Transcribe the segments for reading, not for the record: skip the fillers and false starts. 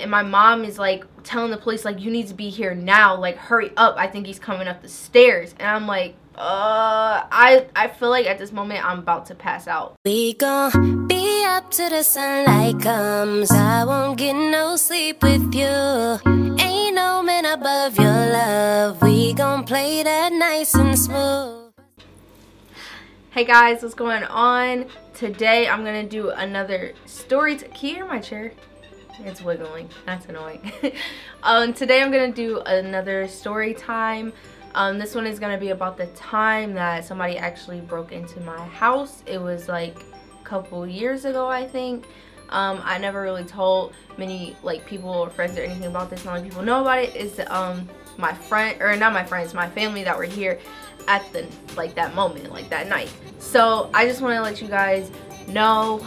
And my mom is like telling the police like, you need to be here now, like hurry up, I think he's coming up the stairs. And I'm like, I feel like at this moment I'm about to pass out. We gon' be up till the sunlight comes. I won't get no sleep with you. Ain't no man above your love. We gon' play that nice and smooth. Hey guys, what's going on? Today I'm gonna do another story. Can you hear my chair? It's wiggling. That's annoying. Today I'm gonna do another story time. This one is gonna be about the time that somebody actually broke into my house. It was like a couple years ago, I think. I never really told many like people or friends or anything about this. The only people know about it is my friend, or not my friends, my family that were here at the that moment, like that night. So I just want to let you guys know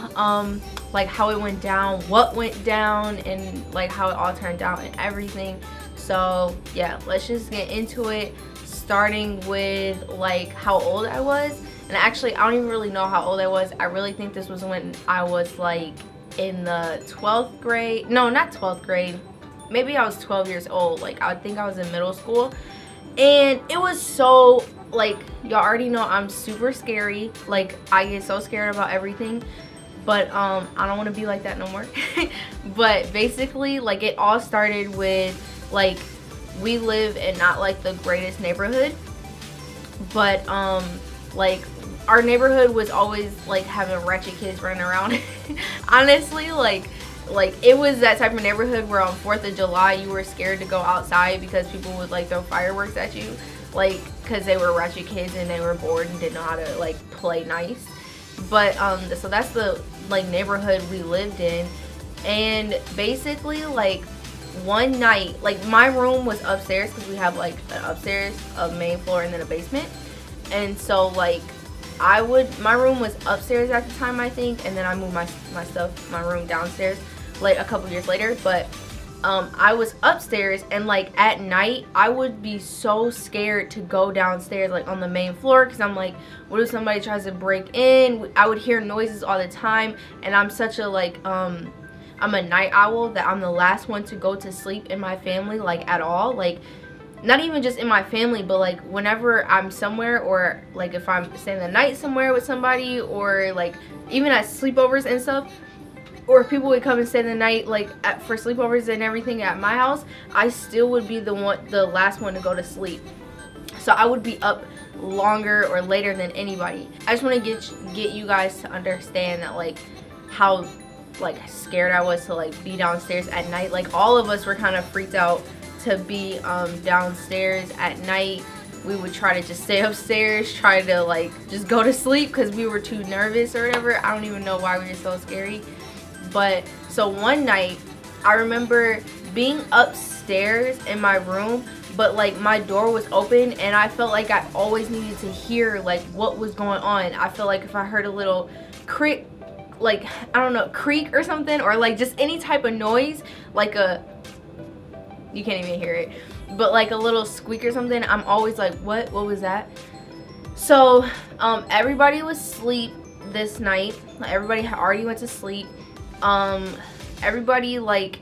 like how it went down, what went down, and like how it all turned out and everything. So yeah, let's just get into it, starting with like how old I was. And actually I don't even really know how old I was. I really think this was when I was like in the 12th grade. No, not 12th grade, maybe I was 12 years old. Like I think I was in middle school. And it was so, like, y'all already know I'm super scary. Like I get so scared about everything. But I don't want to be like that no more. But basically, like, it all started with, like, we live in not like the greatest neighborhood, but like our neighborhood was always like having ratchet kids running around. Honestly, like it was that type of neighborhood where on 4th of July you were scared to go outside because people would like throw fireworks at you, like because they were ratchet kids and they were bored and didn't know how to like play nice. But so that's the like neighborhood we lived in. And basically, like, one night, like, my room was upstairs because we have like an upstairs, a main floor, and then a basement. And so like my room was upstairs at the time, I think, and then I moved my stuff, my room downstairs like a couple years later. But I was upstairs, and like at night I would be so scared to go downstairs like on the main floor, because I'm like, what if somebody tries to break in? I would hear noises all the time, and I'm such a like I'm a night owl that I'm the last one to go to sleep in my family, like at all. Like not even just in my family, but like whenever I'm somewhere, or like if I'm staying the night somewhere with somebody, or like even at sleepovers and stuff, or if people would come and stay the night like for sleepovers and everything at my house, I still would be the last one to go to sleep. So I would be up longer or later than anybody. I just want to get you guys to understand that like how like scared I was to like be downstairs at night. Like all of us were kind of freaked out to be downstairs at night. We would try to just stay upstairs, try to like just go to sleep because we were too nervous or whatever. I don't even know why we were so scary. But so one night I remember being upstairs in my room, but like my door was open, and I felt like I always needed to hear like what was going on. I feel like if I heard a little creak, like I don't know, creak or something, or like just any type of noise, like you can't even hear it, but like a little squeak or something, I'm always like, what was that? So everybody was asleep this night. Everybody had already went to sleep. Everybody, like,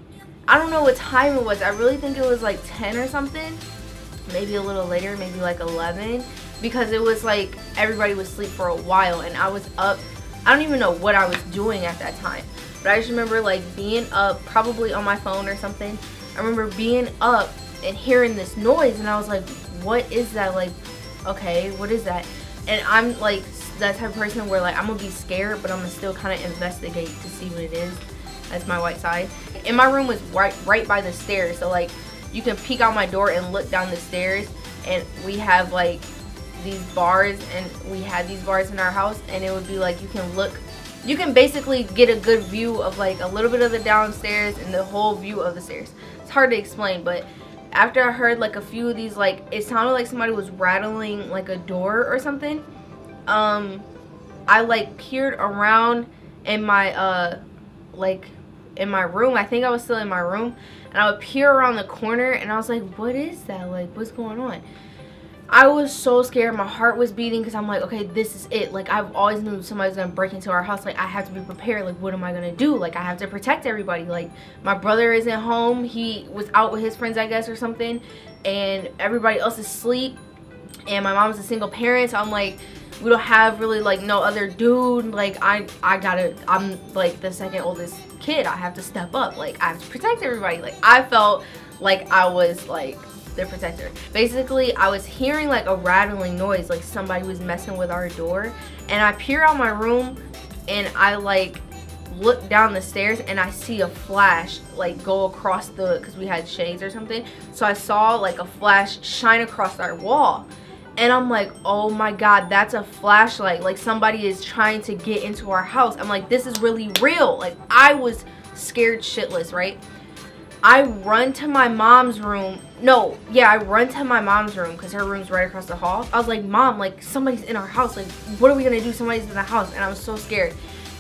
I don't know what time it was. I really think it was like 10 or something, maybe a little later, maybe like 11, because it was like everybody was asleep for a while and I was up. I don't even know what I was doing at that time, but I just remember like being up, probably on my phone or something. I remember being up and hearing this noise, and I was like, what is that? Like, okay, what is that? And I'm like that type of person where like I'm gonna be scared, but I'm gonna still kind of investigate to see what it is. That's my white side. And my room was right by the stairs, so like you can peek out my door and look down the stairs, and we have like these bars, and we had these bars in our house, and it would be like you can basically get a good view of like a little bit of the downstairs and the whole view of the stairs. It's hard to explain, but after I heard like a few of these, like it sounded like somebody was rattling like a door or something. I like peered around in my like in my room. I think I was still in my room, and I would peer around the corner, and I was like, what is that? Like, what's going on? I was so scared. My heart was beating because I'm like, okay, this is it. Like, I've always knew somebody's gonna break into our house. Like, I have to be prepared. Like, what am I gonna do? Like, I have to protect everybody. Like, my brother isn't home. He was out with his friends, I guess, or something, and everybody else is asleep, and my mom's a single parent, so I'm like, we don't have really like no other dude. Like, I'm like the second oldest kid. I have to step up. Like, I have to protect everybody. Like, I felt like I was like the protector. Basically, I was hearing like a rattling noise, like somebody was messing with our door, and I peer out my room and I like look down the stairs and I see a flash like go across the, because we had shades or something, so I saw like a flash shine across our wall, and I'm like, oh my god, that's a flashlight. Like, somebody is trying to get into our house. I'm like, this is really real. Like, I was scared shitless, right? I run to my mom's room. I run to my mom's room because her room's right across the hall. I was like, Mom, like, somebody's in our house. Like, what are we gonna do? Somebody's in the house. And I was so scared.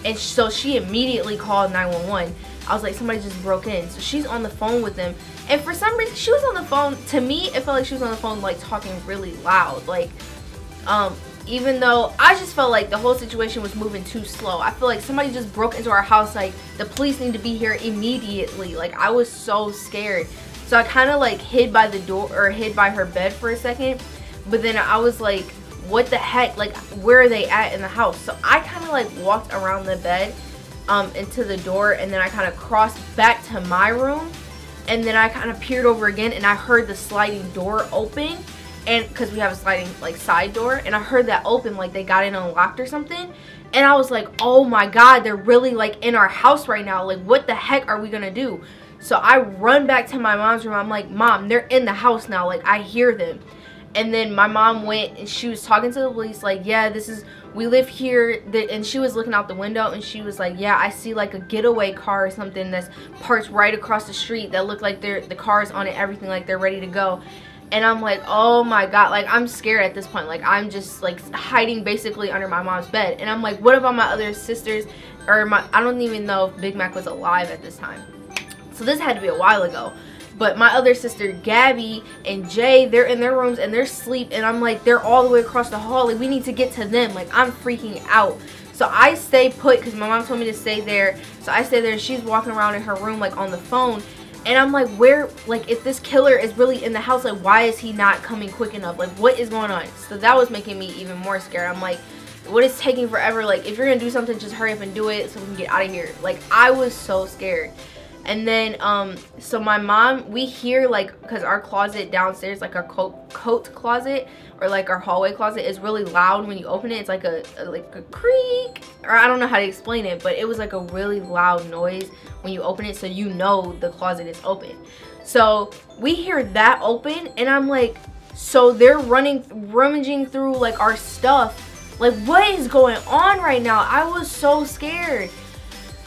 And so she immediately called 911. I was like, somebody just broke in. So she's on the phone with them. And for some reason, she was on the phone. To me, it felt like she was on the phone, like, talking really loud. Like, even though I just felt like the whole situation was moving too slow. I feel like somebody just broke into our house. Like, the police need to be here immediately. Like, I was so scared. So I kind of like hid by the door, or hid by her bed for a second. But then I was like, what the heck? Like, where are they at in the house? So I kind of like walked around the bed into the door, and then I kind of crossed back to my room, and then I kind of peered over again, and I heard the sliding door open. And because we have a sliding like side door, and I heard that open, like they got in unlocked or something, and I was like, oh my god, they're really like in our house right now. Like, what the heck are we gonna do? So I run back to my mom's room. I'm like, Mom, they're in the house now. Like, I hear them. And then my mom went and she was talking to the police, like, yeah, we live here. And she was looking out the window and she was like, yeah, I see like a getaway car or something that's parked right across the street that look like the car's on it, everything, like they're ready to go. And I'm like, oh my god, like, I'm scared at this point. Like, I'm just like hiding basically under my mom's bed. And I'm like, what about my other sisters? Or I don't even know if Big Mac was alive at this time. So this had to be a while ago. But my other sister, Gabby and Jay, they're in their rooms and they're asleep. And I'm like, they're all the way across the hall. Like, we need to get to them. Like, I'm freaking out. So I stay put because my mom told me to stay there. So I stay there and she's walking around in her room, like, on the phone. And I'm like, where, like, if this killer is really in the house, like, why is he not coming quick enough? Like, what is going on? So that was making me even more scared. I'm like, what is taking forever? Like, if you're gonna do something, just hurry up and do it so we can get out of here. Like, I was so scared. And then so my mom, we hear, like, because our closet downstairs, like our coat closet, or like our hallway closet, is really loud when you open it. It's like a creak, or I don't know how to explain it, but it was like a really loud noise when you open it, so you know the closet is open. So we hear that open, and I'm like, so they're rummaging through like our stuff. Like, what is going on right now? I was so scared.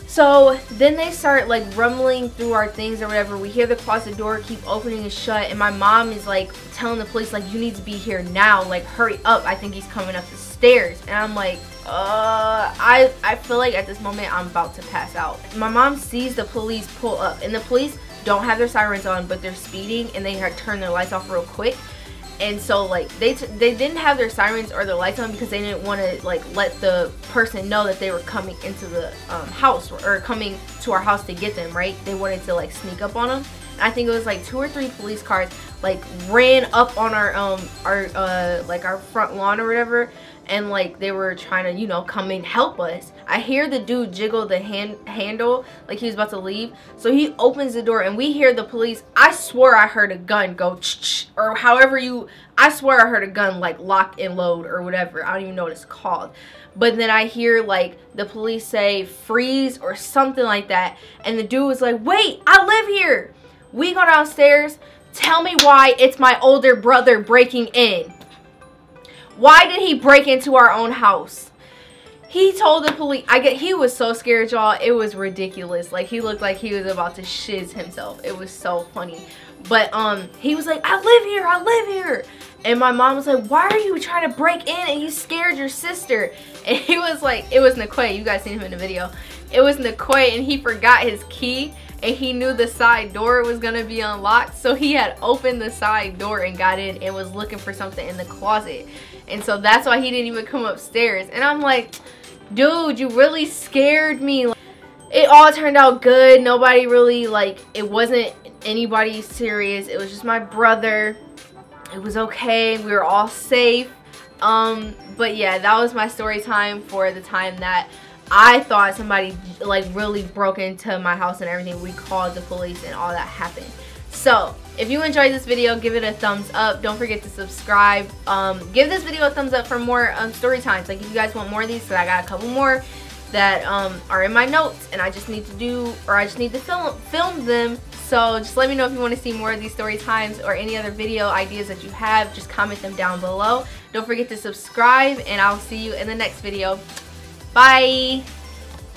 So then they start like rumbling through our things or whatever. We hear the closet door keep opening and shut, and my mom is like telling the police, like, you need to be here now, like, hurry up, I think he's coming up the stairs. And I'm like, I feel like at this moment I'm about to pass out. My mom sees the police pull up, and the police don't have their sirens on, but they're speeding, and they had turned their lights off real quick. And so like they didn't have their sirens or their lights on because they didn't want to like let the person know that they were coming into the house, or coming to our house to get them, right? They wanted to like sneak up on them. And I think it was like 2 or 3 police cars like ran up on our front lawn or whatever, and like they were trying to, you know, come and help us. I hear the dude jiggle the handle like he was about to leave. So he opens the door and we hear the police. I swore I heard a gun go ch-ch, or however I swear I heard a gun like lock and load or whatever. I don't even know what it's called. But then I hear like the police say freeze or something like that. And the dude was like, wait, I live here. We go downstairs. Tell me why it's my older brother breaking in. Why did he break into our own house? He told the police. He was so scared, y'all. It was ridiculous. Like, he looked like he was about to shiz himself. It was so funny. But he was like, I live here, I live here. And my mom was like, why are you trying to break in and you scared your sister? And he was like, it was Nicole. You guys seen him in the video. It was Nicole, and he forgot his key. and he knew the side door was gonna be unlocked, so he had opened the side door and got in and was looking for something in the closet. And so that's why he didn't even come upstairs. And I'm like, dude, you really scared me. It all turned out good. Nobody really, like, it wasn't anybody serious. It was just my brother. It was okay. We were all safe. But yeah, that was my story time for the time that I thought somebody like really broke into my house and everything. We called the police and all that happened. So if you enjoyed this video, give it a thumbs up. Don't forget to subscribe. Give this video a thumbs up for more story times. Like, if you guys want more of these, so I got a couple more that are in my notes, and I just need to do, or I just need to film them. So just let me know if you want to see more of these story times or any other video ideas that you have. Just comment them down below. Don't forget to subscribe, and I'll see you in the next video. Bye.